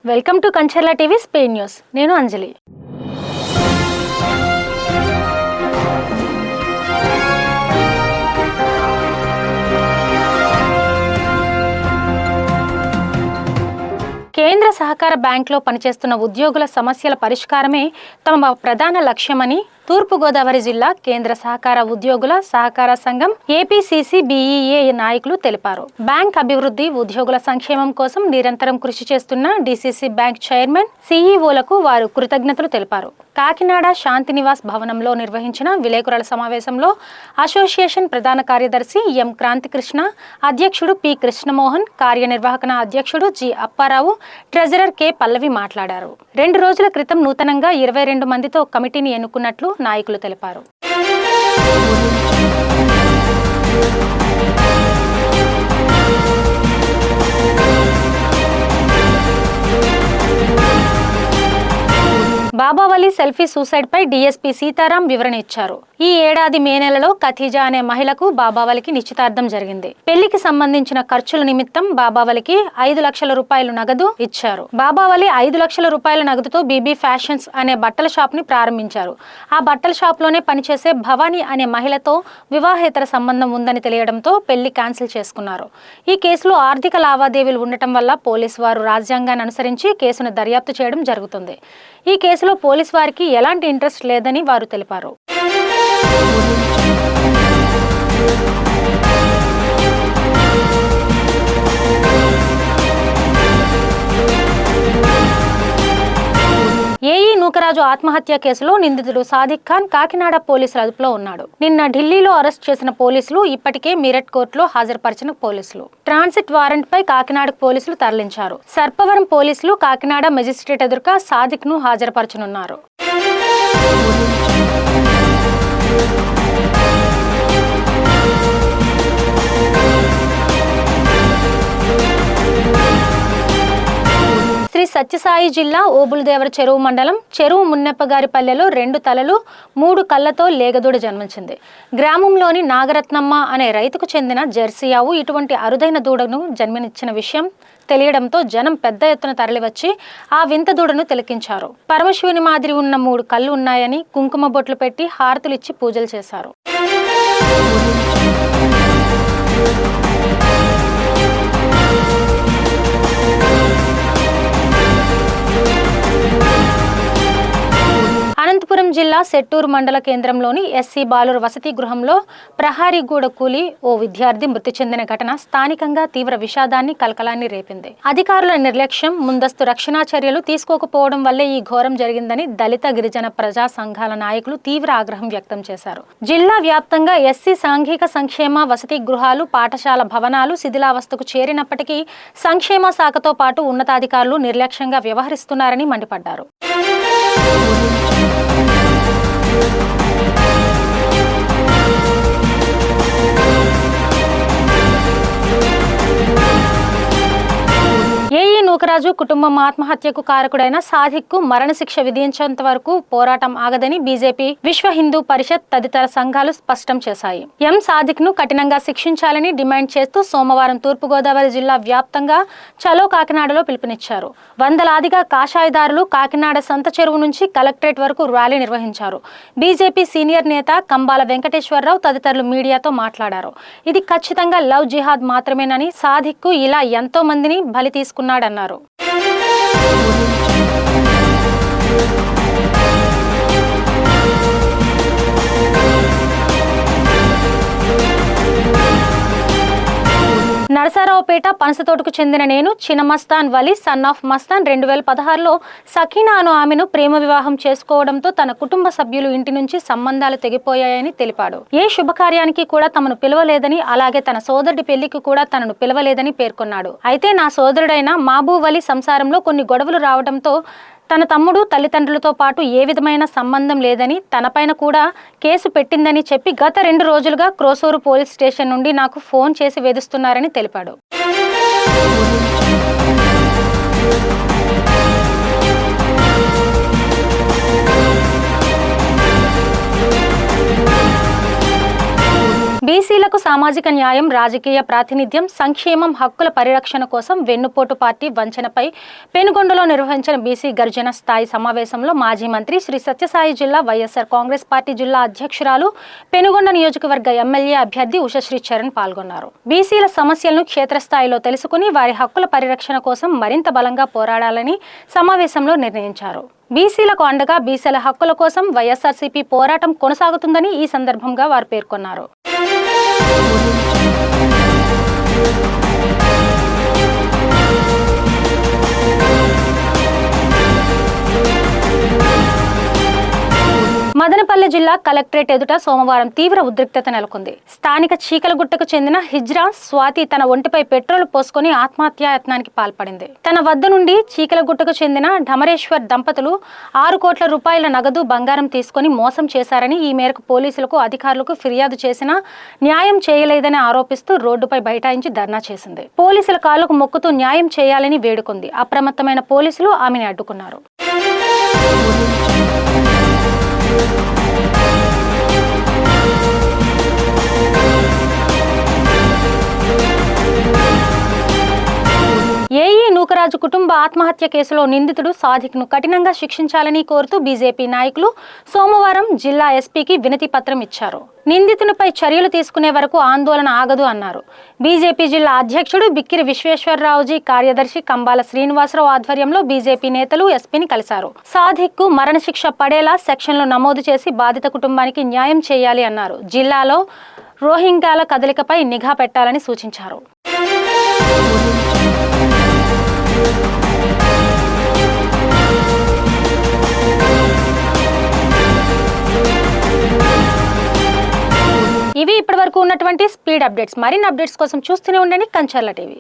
Welcome to Kancharla TV Spain news. నేను అంజలి. కేంద్ర సహకార బ్యాంకులో పనిచేస్తున్న ఉద్యోగుల సమస్యల పరిష్కారమే తమ ప్రధాన లక్ష్యమని తూర్పుగోదావరి జిల్లా కేంద్ర సహకార ఉద్యోగుల సహకార సంఘం ఏపీసీసీబీఈఏ నాయకులు తెలిపారు. బ్యాంక్ అభివృద్ధి, ఉద్యోగుల సంక్షేమం కోసం నిరంతరం కృషి చేస్తున్న డీసీసీ బ్యాంక్ చైర్మన్, సీఈఓలకు వారు కృతజ్ఞతలు తెలిపారు. కాకినాడ శాంతినివాస్ భవనంలో నిర్వహించిన విలేకరుల సమావేశంలో అసోసియేషన్ ప్రధాన కార్యదర్శి ఎం క్రాంతికృష్ణ, అధ్యక్షుడు పి కృష్ణమోహన్, కార్యనిర్వాహక అధ్యక్షుడు జి అప్పారావు, ట్రెజరర్ కె పల్లవి మాట్లాడారు. 2 రోజుల క్రితం నూతనంగా 22 మందితో కమిటీని ఎన్నుకున్నట్లు నాయకులు తెలిపారు. బాబావలి సెల్ఫీ సూసైడ్ పై డీఎస్పీ సీతారాం వివరణ ఇచ్చారు. ఈ ఏడాది మే నెలలో ఖతీజా అనే మహిళకు బాబావలికి నిశ్చితార్థం జరిగింది. పెళ్లికి సంబంధించిన ఖర్చుల నిమిత్తం బాబావలికి 5 లక్షల రూపాయలు నగదు ఇచ్చారు. బాబావలి 5 లక్షల రూపాయల నగదుతో బీబీ ఫ్యాషన్స్ అనే బట్టల షాప్ ని ప్రారంభించారు. ఆ బట్టల షాప్ లోనే పనిచేసే భవానీ అనే మహిళతో వివాహేతర సంబంధం ఉందని తెలియడంతో పెళ్లి క్యాన్సిల్ చేసుకున్నారు. ఈ కేసులో ఆర్థిక లావాదేవీలు ఉండటం వల్ల పోలీసు వారు రాజ్యాంగాన్ని అనుసరించి కేసును దర్యాప్తు చేయడం జరుగుతుంది. ఈ కేసులో పోలీసు వారికి ఎలాంటి ఇంట్రెస్ట్ లేదని వారు తెలిపారు. ఏఈ నూకరాజు ఆత్మహత్య కేసులో నిందితుడు సాదిక్ ఖాన్ కాకినాడ పోలీసుల అదుపులో ఉన్నాడు. నిన్న ఢిల్లీలో అరెస్ట్ చేసిన పోలీసులు ఇప్పటికే మీరట్ కోర్టులో హాజరుపరిచిన పోలీసులు ట్రాన్సిట్ వారెంట్ పై కాకినాడ పోలీసులు తరలించారు. సర్పవరం పోలీసులు కాకినాడ మెజిస్ట్రేట్ ఎదురుగా సాదిక్ ను హాజరుపరచనున్నారు. శ్రీ సత్యసాయి జిల్లా ఓబులదేవర చెరువు మండలం చెరువు మున్నెప్పగారిపల్లెలో 2 తలలు 3 కళ్లతో లేగదూడ జన్మించింది. గ్రామంలోని నాగరత్నమ్మ అనే రైతుకు చెందిన జెర్సీ ఆవు ఇటువంటి అరుదైన దూడను జన్మనిచ్చిన విషయం తెలియడంతో జనం పెద్ద ఎత్తున తరలివచ్చి ఆ వింత దూడను తిలకించారు. పరమశివుని మాదిరి ఉన్న 3 కళ్ళు ఉన్నాయని కుంకుమ బొట్లు పెట్టి హారతులిచ్చి పూజలు చేశారు. అనంతపురం జిల్లా సెట్టూరు మండల కేంద్రంలోని ఎస్సీ బాలుర వసతి గృహంలో ప్రహారీగూడ కూలి ఓ విద్యార్థి మృతి చెందిన ఘటన స్థానికంగా తీవ్ర విషాదాన్ని, కలకలాన్ని రేపింది. అధికారుల నిర్లక్ష్యం, ముందస్తు రక్షణా చర్యలు తీసుకోకపోవడం వల్లే ఈ ఘోరం జరిగిందని దళిత, గిరిజన ప్రజా సంఘాల నాయకులు తీవ్ర ఆగ్రహం వ్యక్తం చేశారు. జిల్లా వ్యాప్తంగా ఎస్సీ సాంఘిక సంక్షేమ వసతి గృహాలు, పాఠశాల భవనాలు శిథిలావస్థకు చేరినప్పటికీ సంక్షేమ శాఖతో పాటు ఉన్నతాధికారులు నిర్లక్ష్యంగా వ్యవహరిస్తున్నారని మండిపడ్డారు. ఏఈ నూకరాజు కుటుంబం ఆత్మహత్యకు కారకుడైన సాదిక్ కు మరణశిక్ష విధించేంత వరకు పోరాటం ఆగదని బీజేపీ, విశ్వ హిందూ పరిషత్ తదితర సంఘాలు స్పష్టం చేశాయి. ఎం సాదిక్ ను కఠినంగా శిక్షించాలని డిమాండ్ చేస్తూ సోమవారం తూర్పుగోదావరి జిల్లా వ్యాప్తంగా చలో కాకినాడలో పిలుపునిచ్చారు. వందలాదిగా కాషాయదారులు కాకినాడ సంత చెరువు నుంచి కలెక్టరేట్ వరకు ర్యాలీ నిర్వహించారు. బీజేపీ సీనియర్ నేత కంబాల వెంకటేశ్వరరావు తదితరులు మీడియాతో మాట్లాడారు. ఇది ఖచ్చితంగా లవ్ జిహాద్ మాత్రమేనని, సాదిక్ కు ఇలా ఎంతో మందిని బలి తీసుకున్నాడన్నారు. నరసరావుపేట పనసతోటకు చెందిన నేను చిన్నమస్తాన్ వలి సన్ ఆఫ్ మస్తాన్ 2016లో సకీనా అను ఆమెను ప్రేమ వివాహం చేసుకోవడంతో తన కుటుంబ సభ్యులు ఇంటి నుంచి సంబంధాలు తెగిపోయాయని తెలిపాడు. ఏ శుభకార్యానికి కూడా తమను పిలవలేదని, అలాగే తన సోదరుడి పెళ్లికి కూడా తనను పిలవలేదని పేర్కొన్నాడు. అయితే నా సోదరుడైన మాబూ వలి సంసారంలో కొన్ని గొడవలు రావడంతో తన తమ్ముడు, తల్లిదండ్రులతో పాటు ఏ విధమైన సంబంధం లేదని, తనపైన కూడా కేసు పెట్టిందని చెప్పి గత 2 రోజులుగా క్రోసూరు పోలీస్ స్టేషన్ నుండి నాకు ఫోన్ చేసి వేధిస్తున్నారని తెలిపాడు. బీసీల బీసీలకు సామాజిక న్యాయం, రాజకీయ ప్రాతినిధ్యం, సంక్షేమం, హక్కుల పరిరక్షణ కోసం వెన్నుపోటు పార్టీ వంచనపై పెనుగొండలో నిర్వహించిన బీసీ గర్జన స్థాయి సమావేశంలో మాజీ మంత్రి శ్రీ సత్యసాయి జిల్లా వైఎస్ఆర్ కాంగ్రెస్ పార్టీ జిల్లా అధ్యక్షురాలు, పెనుగొండ నియోజకవర్గ ఎమ్మెల్యే అభ్యర్థి ఉషశ్రీ చరణ్ పాల్గొన్నారు. బీసీల సమస్యలను క్షేత్రస్థాయిలో తెలుసుకుని వారి హక్కుల పరిరక్షణ కోసం మరింత బలంగా పోరాడాలని సమావేశంలో నిర్ణయించారు. బీసీలకు అండగా బీసీల హక్కుల కోసం వైఎస్ఆర్సీపీ పోరాటం కొనసాగుతుందని ఈ సందర్భంగా వారు పేర్కొన్నారు. మదనపల్లె జిల్లా కలెక్టరేట్ ఎదుట సోమవారం తీవ్ర ఉద్రిక్తత నెలకొంది. స్థానిక చీకలగుట్టకు చెందిన హిజ్రా స్వాతి తన ఒంటిపై పెట్రోల్ పోసుకొని ఆత్మహత్యాయత్నానికి పాల్పడింది. తన వద్ద నుండి చీకలగుట్టకు చెందిన ఢమరేశ్వర్ దంపతులు 6 కోట్ల రూపాయల నగదు, బంగారం తీసుకుని మోసం చేశారని, ఈ మేరకు పోలీసులకు, అధికారులకు ఫిర్యాదు చేసినా న్యాయం చేయలేదని ఆరోపిస్తూ రోడ్డుపై బైఠాయించి ధర్నా చేసింది. పోలీసుల కాళ్లకు మొక్కుతూ న్యాయం చేయాలని వేడుకుంది. అప్రమత్తమైన పోలీసులు ఆమెను అడ్డుకున్నారు. ఏఈ నూకరాజు కుటుంబ ఆత్మహత్య కేసులో నిందితుడు సాదిక్ను కఠినంగా శిక్షించాలని కోరుతూ బీజేపీ నాయకులు సోమవారం జిల్లా ఎస్పీకి వినతి పత్రం ఇచ్చారు. నిందితునిపై చర్యలు తీసుకునే వరకు ఆందోళన ఆగదు అన్నారు. బీజేపీ జిల్లా అధ్యక్షుడు బిక్కిరి విశ్వేశ్వరరావుజీ, కార్యదర్శి కంబాల శ్రీనివాసరావు ఆధ్వర్యంలో బీజేపీ నేతలు ఎస్పీని కలిశారు. సాదిక్కు మరణశిక్ష పడేలా సెక్షన్లు నమోదు చేసి బాధిత కుటుంబానికి న్యాయం చేయాలి అన్నారు. జిల్లాలో రోహింగ్యాల కదలికపై నిఘా పెట్టాలని సూచించారు. ఇవి ఇప్పటివరకు ఉన్నటువంటి స్పీడ్ అప్డేట్స్. మరిన్ని అప్డేట్స్ కోసం చూస్తూనే ఉండండి కంచర్ల టీవీ.